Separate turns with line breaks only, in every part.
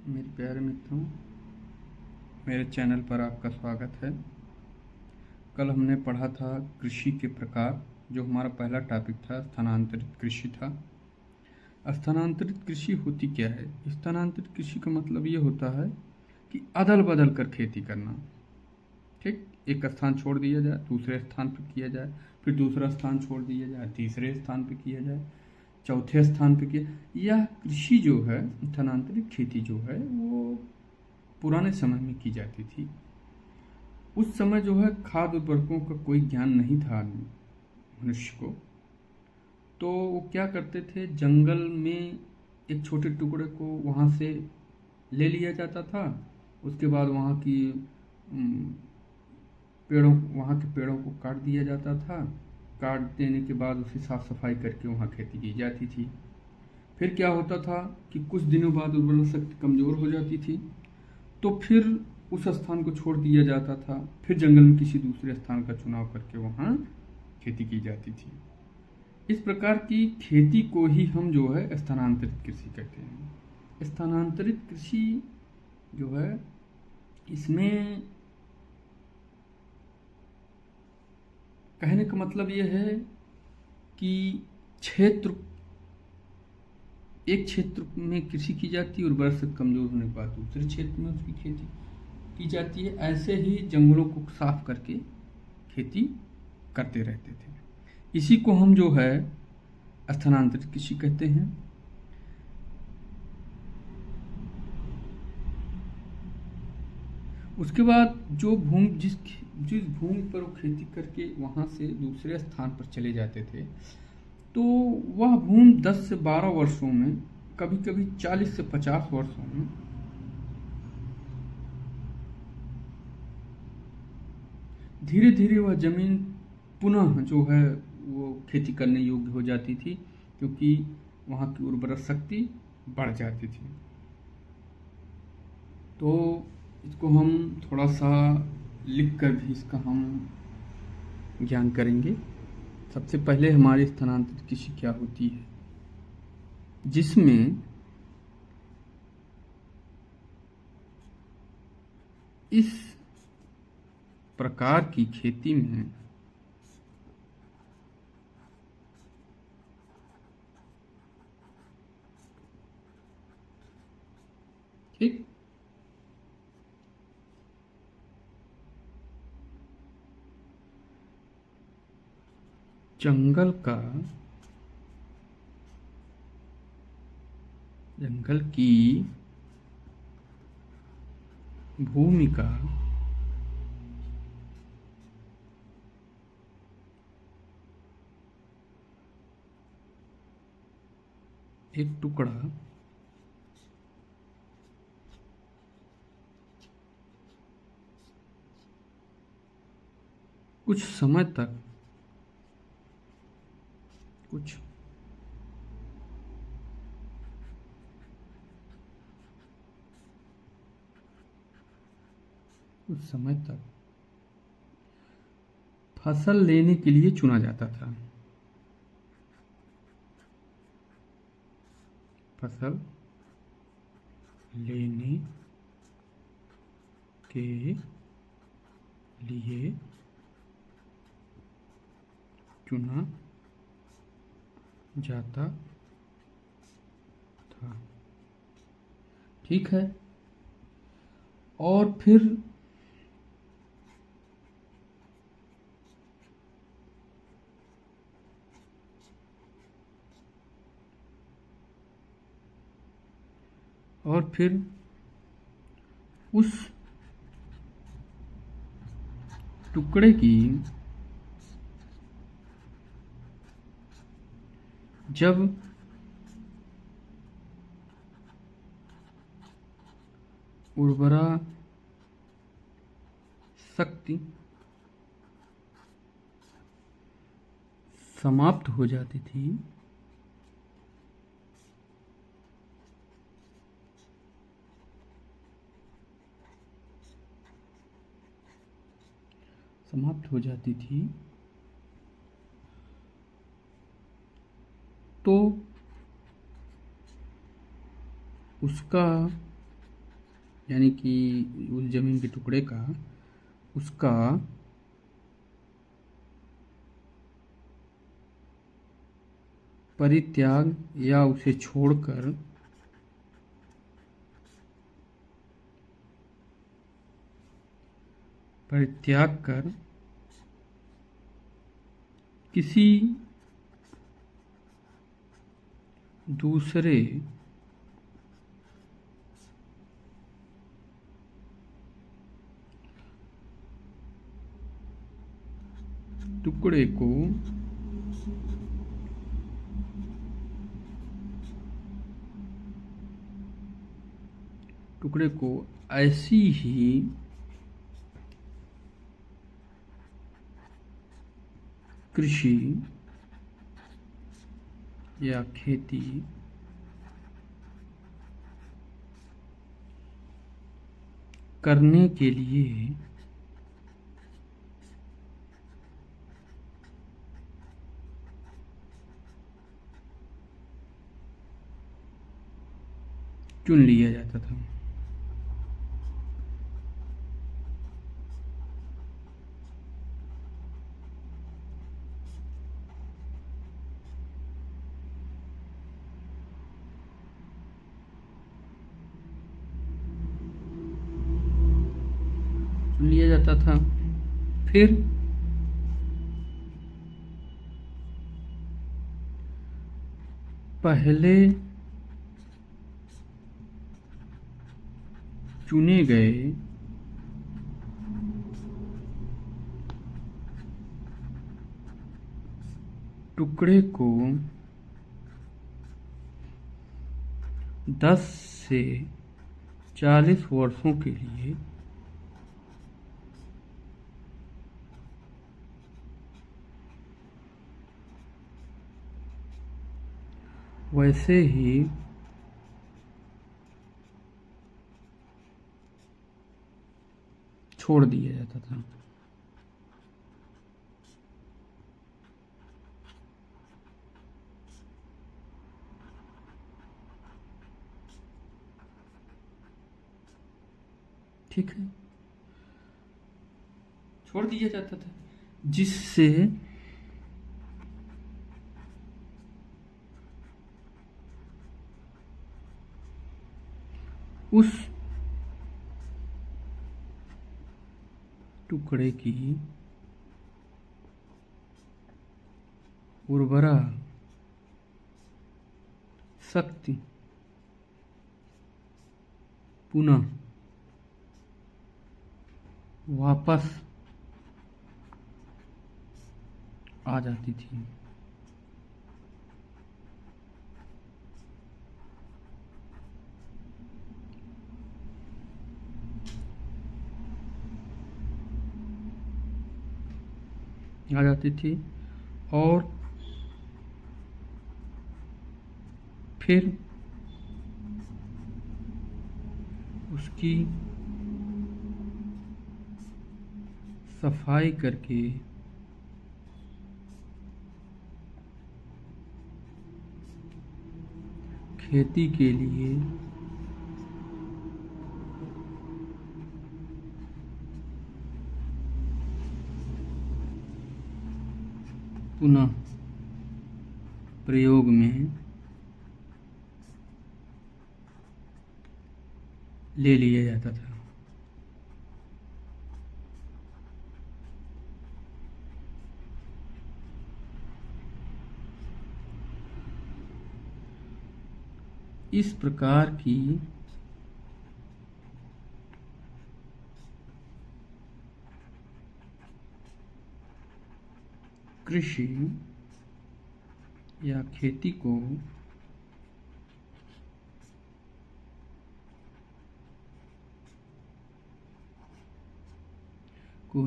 मेरे प्यारे मित्रों, मेरे चैनल पर आपका स्वागत है। कल हमने पढ़ा था कृषि के प्रकार। जो हमारा पहला टॉपिक था स्थानांतरित कृषि था। स्थानांतरित कृषि होती क्या है? स्थानांतरित कृषि का मतलब ये होता है कि अदल बदल कर खेती करना। ठीक, एक स्थान छोड़ दिया जाए, दूसरे स्थान पर किया जाए, फिर दूसरा स्थान छोड़ दिया जाए, तीसरे स्थान पर किया जाए, चौथे स्थान पे किया। यह कृषि जो है, स्थानांतरित खेती जो है, वो पुराने समय में की जाती थी। उस समय जो है खाद्य उर्वरकों का कोई ज्ञान नहीं था मनुष्य को। तो वो क्या करते थे, जंगल में एक छोटे टुकड़े को वहाँ से ले लिया जाता था। उसके बाद वहाँ के पेड़ों को काट दिया जाता था। काट देने के बाद उसकी साफ सफाई करके वहाँ खेती की जाती थी। फिर क्या होता था कि कुछ दिनों बाद उर्वरक शक्ति कमज़ोर हो जाती थी, तो फिर उस स्थान को छोड़ दिया जाता था। फिर जंगल में किसी दूसरे स्थान का चुनाव करके वहाँ खेती की जाती थी। इस प्रकार की खेती को ही हम जो है स्थानांतरित कृषि कहते हैं। स्थानांतरित कृषि जो है, इसमें कहने का मतलब ये है कि एक क्षेत्र में कृषि की जाती है और उर्वरक शक्ति कमजोर होने के बाद दूसरे क्षेत्र में उसकी खेती की जाती है। ऐसे ही जंगलों को साफ करके खेती करते रहते थे। इसी को हम जो है स्थानांतरित कृषि कहते हैं। उसके बाद जिस भूमि पर वो खेती करके वहाँ से दूसरे स्थान पर चले जाते थे, तो वह भूमि 10 से 12 वर्षों में, कभी कभी 40 से 50 वर्षों में धीरे धीरे वह जमीन पुनः जो है वो खेती करने योग्य हो जाती थी, क्योंकि वहाँ की उर्वरक शक्ति बढ़ जाती थी। तो इसको हम थोड़ा सा लिख कर भी इसका हम ज्ञान करेंगे। सबसे पहले हमारी स्थानांतरित कृषि क्या होती है, जिसमें इस प्रकार की खेती में ठीक जंगल की भूमि का एक टुकड़ा कुछ समय तक फसल लेने के लिए चुना जाता था। फसल लेने के लिए चुना जाता था। ठीक है। और फिर उस टुकड़े की जब उर्वरा शक्ति समाप्त हो जाती थी, तो उसका यानी कि उस जमीन के टुकड़े का उसका परित्याग या उसे छोड़कर परित्याग कर किसी दूसरे टुकड़े को ऐसी ही कृषि या खेती करने के लिए चुन लिया जाता था। लिया जाता था। फिर पहले चुने गए टुकड़े को 10 से 40 वर्षों के लिए वैसे ही छोड़ दिया जाता था। ठीक है, छोड़ दिया जाता था, जिससे उस टुकड़े की उर्वरा शक्ति पुनः वापस आ जाती थी। और फिर उसकी सफाई करके खेती के लिए पुनः प्रयोग में ले लिया जाता था। इस प्रकार की कृषि या खेती को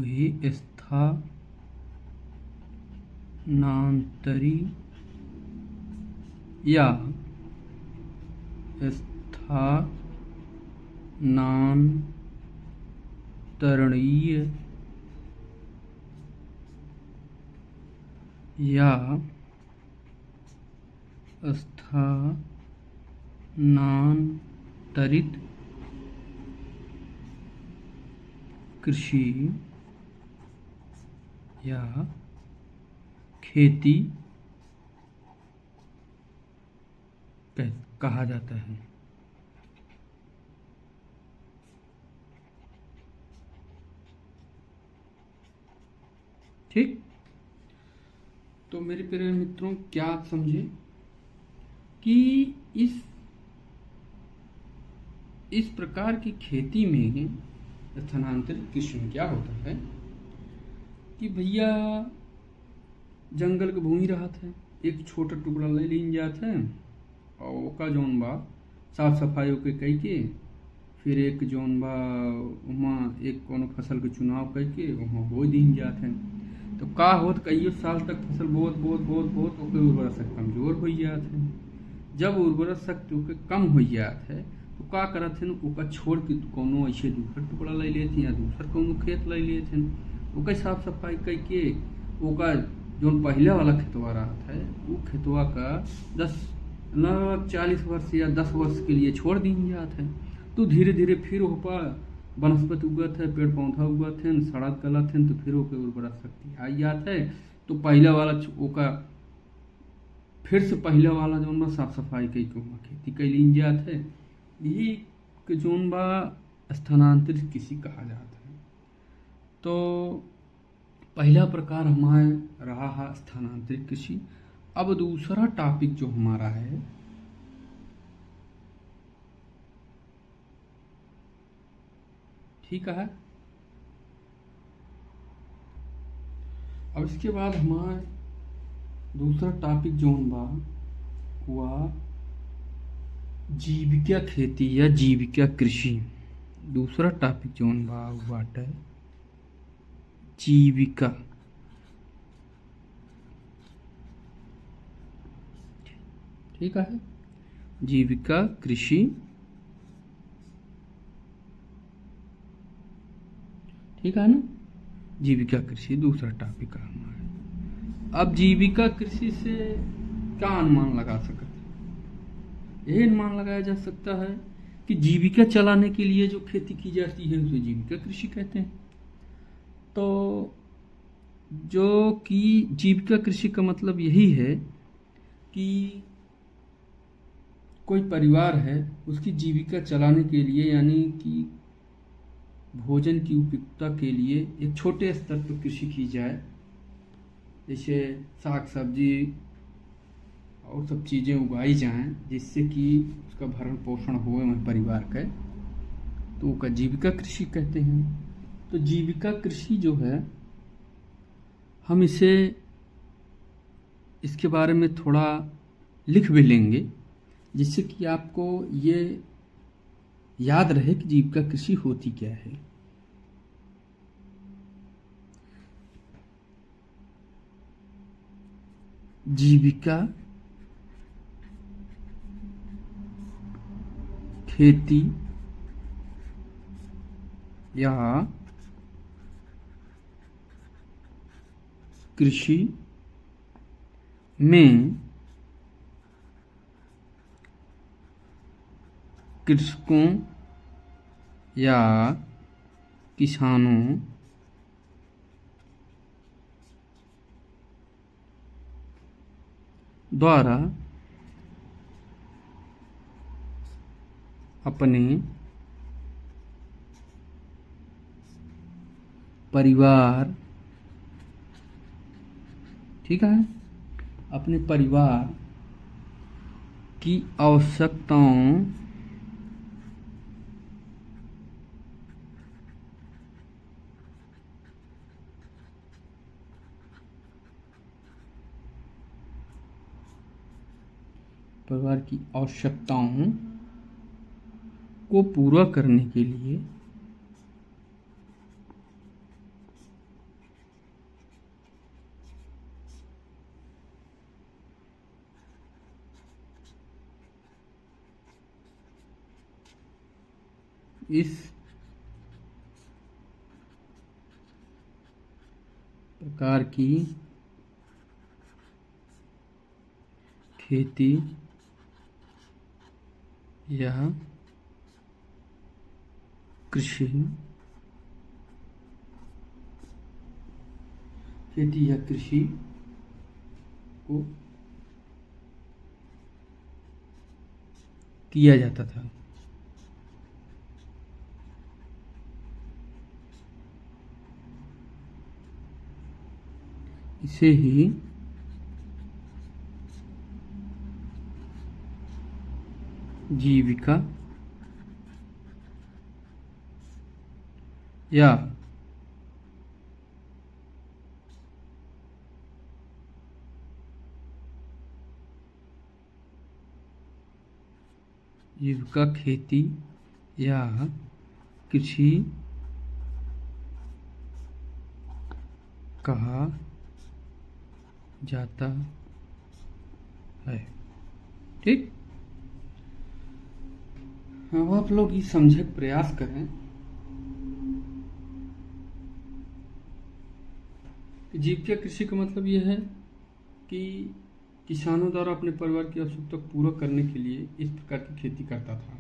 ही स्थानांतरी या स्थानांतरणीय या स्थानांतरित कृषि या खेती कहा जाता है। ठीक, तो मेरे प्यारे मित्रों, क्या आप समझे कि इस प्रकार की खेती में, स्थानांतरित कृषि में क्या होता है कि भैया जंगल के भूमि रहत है, एक छोटा टुकड़ा ले लीन जात है और ओका जौन बा साफ सफाई ओके कई के, फिर एक जौन बा वहाँ एक कोनो फसल के चुनाव करके वहाँ बो दीन जात है। तो का होत कईयो साल तक फसल बोत बोत बोत बोत ओके उर्वरक शक्ति कमजोर हो जात है। जब उर्वरक शक्ति ओके कम हो जात है तो का करत है, ओका छोड़ के कोनो ऐसे दूसरा टुकड़ा ले लेते या दूसरा कोनो खेत ले लेते, ओका साफ सफाई करके ओका जो पहले वाला खेतवा रहता है वो खेतवा का 40 वर्ष या 10 वर्ष के लिए छोड़ दी जात है। तो धीरे धीरे फिर ओपा वनस्पति उगत है, पेड़ पौधा उगत है, सड़क गलत है, तो फिर ओके उर्वरक शक्ति आई जात है। तो पहले वाला ओका फिर से पहले वाला जौन बा साफ सफाई कई के खेती कैली जात है। यही जौन बा स्थानांतरित कृषि कहा जाता है। तो पहला प्रकार हमारा रहा है स्थानांतरित कृषि। अब दूसरा टॉपिक जो हमारा है ठीक है। अब इसके बाद हमारा दूसरा टॉपिक जो बा हुआ जीविका खेती या जीविका कृषि। दूसरा टॉपिक जो बा बाटे जीविका। ठीक है, जीविका कृषि। ठीक है ना, जीविका कृषि दूसरा टॉपिक है हमारा। अब जीविका कृषि से क्या अनुमान लगा सकते हैं? यह अनुमान लगाया जा सकता है कि जीविका चलाने के लिए जो खेती की जाती है उसे जीविका कृषि कहते हैं। तो जो कि जीविका कृषि का मतलब यही है कि कोई परिवार है, उसकी जीविका चलाने के लिए यानी कि भोजन की उपयुक्तता के लिए एक छोटे स्तर पर कृषि की जाए, जैसे साग सब्जी और सब चीज़ें उगाई जाएं जिससे कि उसका भरण पोषण हो वह परिवार का, तो उसका जीविका कृषि कहते हैं। तो जीविका कृषि जो है, हम इसे इसके बारे में थोड़ा लिख भी लेंगे जिससे कि आपको ये याद रहे कि जीविका कृषि होती क्या है। जीविका खेती या कृषि में कृषकों या किसानों द्वारा अपने परिवार, ठीक है, अपने परिवार की आवश्यकताओं को पूरा करने के लिए इस प्रकार की खेती या कृषि खेती या कृषि को किया जाता था। इसे ही जीविका या जीविका खेती या कृषि कहा जाता है। ठीक, अब आप लोग ये समझे प्रयास करें कि जीविका कृषि का मतलब यह है कि किसानों द्वारा अपने परिवार की आवश्यकता को पूरा करने के लिए इस प्रकार की खेती करता था।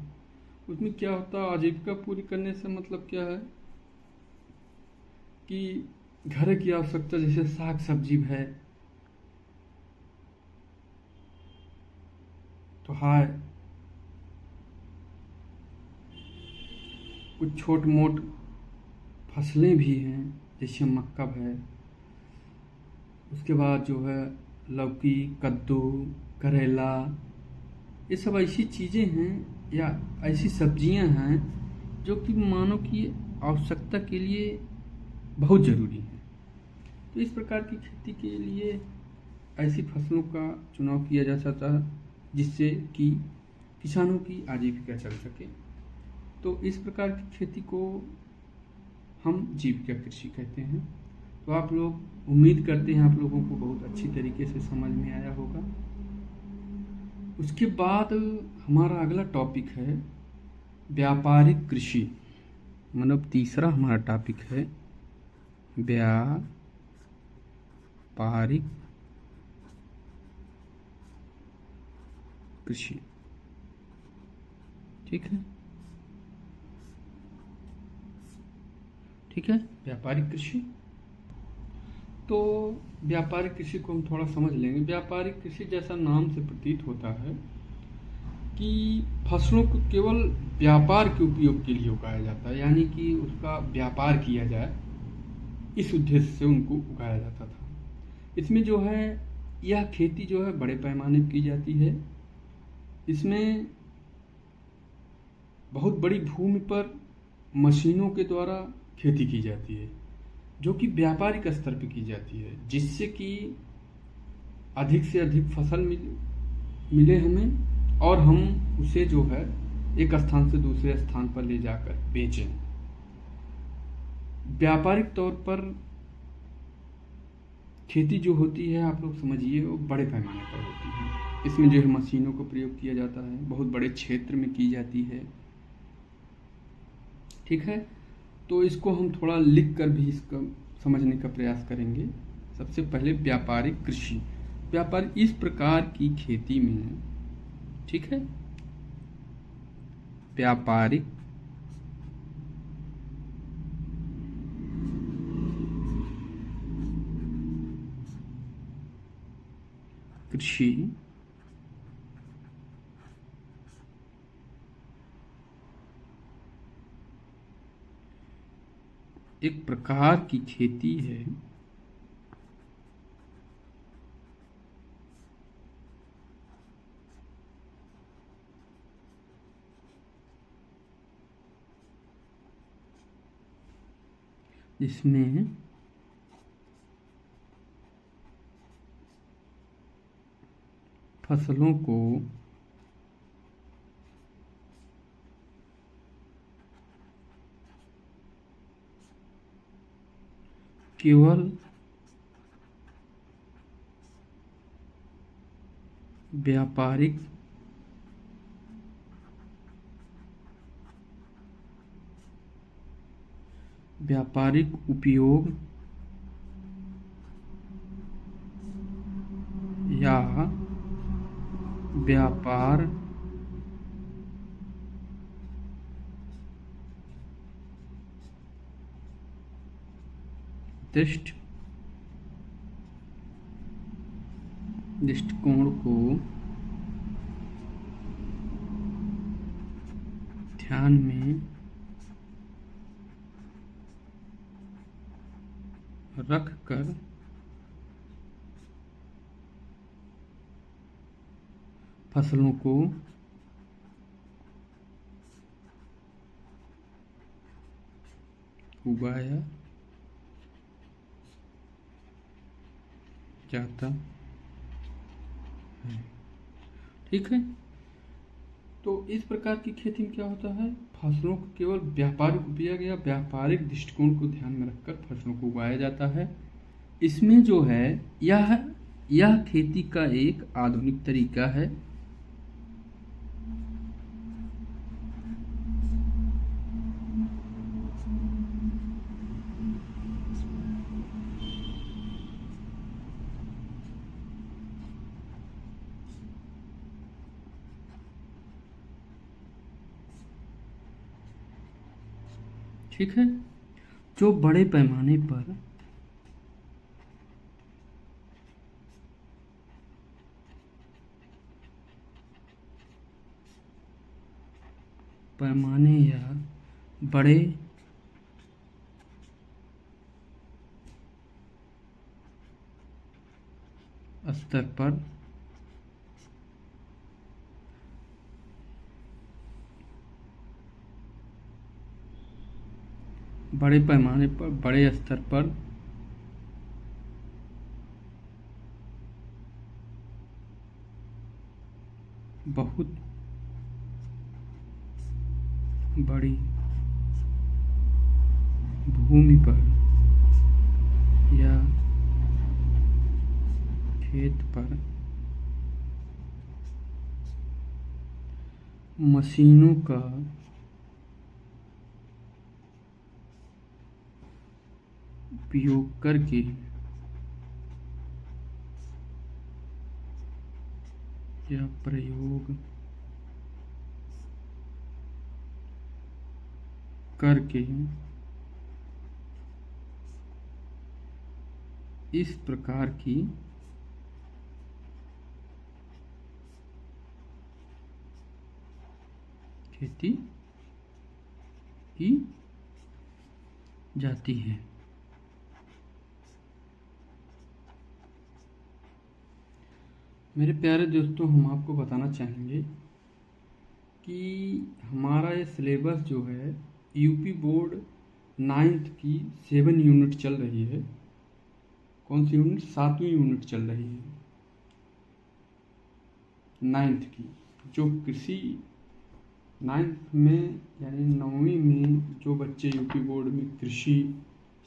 उसमें क्या होता है, आजीविका पूरी करने से मतलब क्या है कि घर की आवश्यकता जैसे साग सब्जी है तो है, कुछ छोट मोट फसलें भी हैं जैसे मक्का है, उसके बाद जो है लौकी, कद्दू, करेला, ये सब ऐसी चीज़ें हैं या ऐसी सब्जियां हैं जो कि मानव की आवश्यकता के लिए बहुत ज़रूरी है। तो इस प्रकार की खेती के लिए ऐसी फसलों का चुनाव किया जा सकता है जिससे कि किसानों की आजीविका चल सके। तो इस प्रकार की खेती को हम जीविका कृषि कहते हैं। तो आप लोग, उम्मीद करते हैं आप लोगों को बहुत अच्छी तरीके से समझ में आया होगा। उसके बाद हमारा अगला टॉपिक है व्यापारिक कृषि, मतलब तीसरा हमारा टॉपिक है व्यापारिक कृषि। ठीक है, ठीक है, व्यापारिक कृषि। तो व्यापारिक कृषि को हम थोड़ा समझ लेंगे। व्यापारिक कृषि जैसा नाम से प्रतीत होता है कि फसलों को केवल व्यापार के उपयोग के लिए उगाया जाता है, यानी कि उसका व्यापार किया जाए, इस उद्देश्य से उनको उगाया जाता था। इसमें जो है यह खेती जो है बड़े पैमाने पर की जाती है। इसमें बहुत बड़ी भूमि पर मशीनों के द्वारा खेती की जाती है जो कि व्यापारिक स्तर पर की जाती है, जिससे कि अधिक से अधिक फसल मिले हमें और हम उसे जो है एक स्थान से दूसरे स्थान पर ले जाकर बेचें। व्यापारिक तौर पर खेती जो होती है, आप लोग समझिए, वो बड़े पैमाने पर होती है। इसमें जो है मशीनों का प्रयोग किया जाता है, बहुत बड़े क्षेत्र में की जाती है। ठीक है, तो इसको हम थोड़ा लिख कर भी इसका समझने का प्रयास करेंगे। सबसे पहले व्यापारिक कृषि, व्यापार इस प्रकार की खेती में, ठीक है, व्यापारिक कृषि एक प्रकार की खेती है जिसमें फसलों को केवल व्यापारिक उपयोग या व्यापार उद्दिष्ट दृष्टिकोण को ध्यान में रख कर फसलों को उगाया जाता है। ठीक है, तो इस प्रकार की खेती में क्या होता है, फसलों को केवल व्यापारिक दृष्टिकोण को ध्यान में रखकर फसलों को उगाया जाता है। इसमें जो है यह खेती का एक आधुनिक तरीका है। ठीक है, जो बड़े पैमाने पर या बड़े स्तर पर बड़े पैमाने पर बड़े स्तर पर बहुत बड़ी भूमि पर या खेत पर मशीनों का उपयोग करके या प्रयोग करके इस प्रकार की खेती की जाती है। मेरे प्यारे दोस्तों, हम आपको बताना चाहेंगे कि हमारा ये सिलेबस जो है यूपी बोर्ड 9th की 7 यूनिट चल रही है। कौन सी यूनिट? 7वीं यूनिट चल रही है 9th की। जो कृषि 9th में यानी 9वीं में जो बच्चे यूपी बोर्ड में कृषि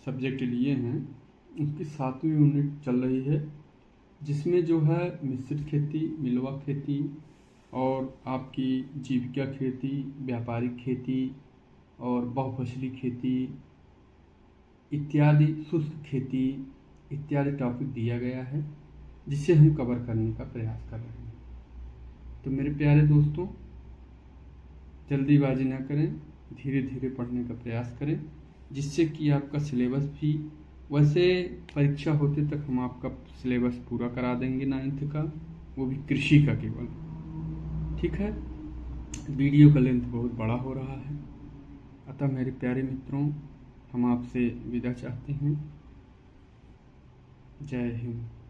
सब्जेक्ट लिए हैं उसकी 7वीं यूनिट चल रही है, जिसमें जो है मिश्रित खेती, मिलवा खेती और आपकी जीविका खेती, व्यापारिक खेती और बहुफसली खेती इत्यादि, शुष्क खेती इत्यादि टॉपिक दिया गया है, जिसे हम कवर करने का प्रयास कर रहे हैं। तो मेरे प्यारे दोस्तों, जल्दीबाजी ना करें, धीरे धीरे पढ़ने का प्रयास करें, जिससे कि आपका सिलेबस भी, वैसे परीक्षा होते तक हम आपका सिलेबस पूरा करा देंगे 9th का, वो भी कृषि का केवल। ठीक है, वीडियो का लेंथ बहुत बड़ा हो रहा है, अतः मेरे प्यारे मित्रों, हम आपसे विदा चाहते हैं। जय हिंद।